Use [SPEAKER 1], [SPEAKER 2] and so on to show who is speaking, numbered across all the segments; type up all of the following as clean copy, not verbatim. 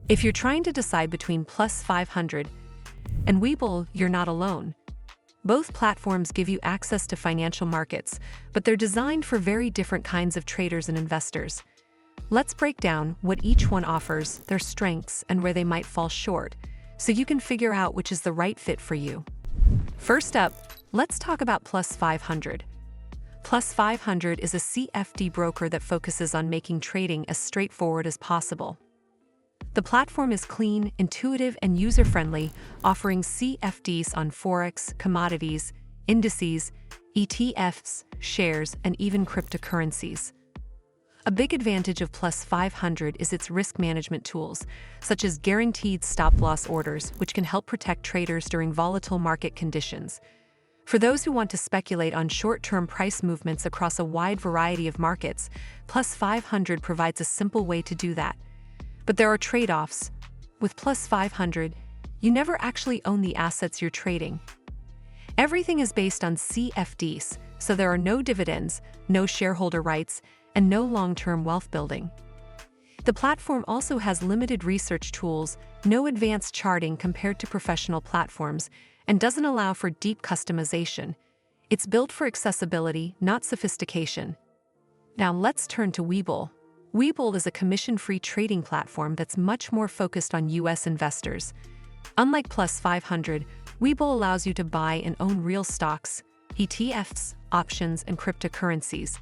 [SPEAKER 1] If you're trying to decide between Plus500 and Webull, you're not alone. Both platforms give you access to financial markets, but they're designed for very different kinds of traders and investors. Let's break down what each one offers, their strengths, and where they might fall short, so you can figure out which is the right fit for you. First up, let's talk about Plus500. Plus500 is a CFD broker that focuses on making trading as straightforward as possible. The platform is clean, intuitive, and user-friendly, offering CFDs on forex, commodities, indices, ETFs, shares, and even cryptocurrencies. A big advantage of Plus500 is its risk management tools, such as guaranteed stop-loss orders, which can help protect traders during volatile market conditions. For those who want to speculate on short-term price movements across a wide variety of markets, Plus500 provides a simple way to do that. But there are trade-offs. With Plus500, you never actually own the assets you're trading. Everything is based on CFDs, so there are no dividends, no shareholder rights, and no long-term wealth building. The platform also has limited research tools, no advanced charting compared to professional platforms, and doesn't allow for deep customization. It's built for accessibility, not sophistication. Now let's turn to Webull. Webull is a commission-free trading platform that's much more focused on US investors. Unlike Plus500, Webull allows you to buy and own real stocks, ETFs, options, and cryptocurrencies.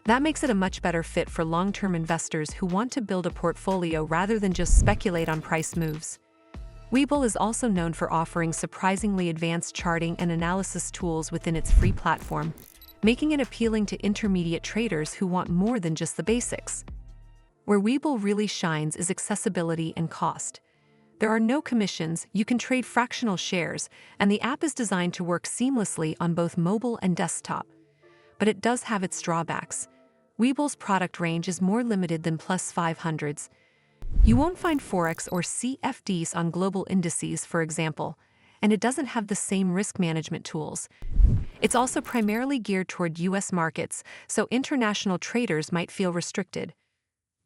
[SPEAKER 1] That makes it a much better fit for long-term investors who want to build a portfolio rather than just speculate on price moves. Webull is also known for offering surprisingly advanced charting and analysis tools within its free platform, making it appealing to intermediate traders who want more than just the basics. Where Webull really shines is accessibility and cost. There are no commissions, you can trade fractional shares, and the app is designed to work seamlessly on both mobile and desktop. But it does have its drawbacks. Webull's product range is more limited than Plus500's. You won't find forex or CFDs on global indices, for example, and it doesn't have the same risk management tools. It's also primarily geared toward US markets, so international traders might feel restricted.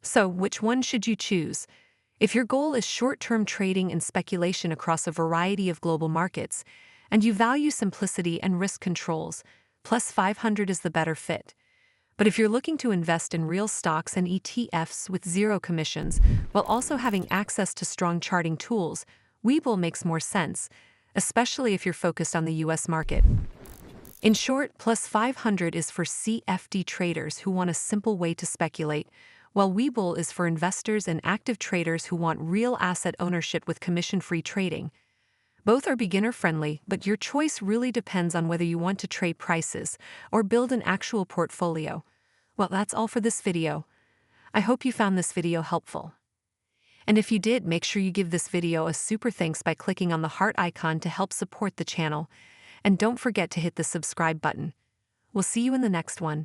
[SPEAKER 1] So, which one should you choose? If your goal is short-term trading and speculation across a variety of global markets, and you value simplicity and risk controls, Plus500 is the better fit. But if you're looking to invest in real stocks and ETFs with zero commissions, while also having access to strong charting tools, Webull makes more sense, especially if you're focused on the US market. In short, Plus500 is for CFD traders who want a simple way to speculate, while Webull is for investors and active traders who want real asset ownership with commission-free trading. Both are beginner-friendly, but your choice really depends on whether you want to trade prices or build an actual portfolio. Well, that's all for this video. I hope you found this video helpful. And if you did, make sure you give this video a super thanks by clicking on the heart icon to help support the channel. And don't forget to hit the subscribe button. We'll see you in the next one.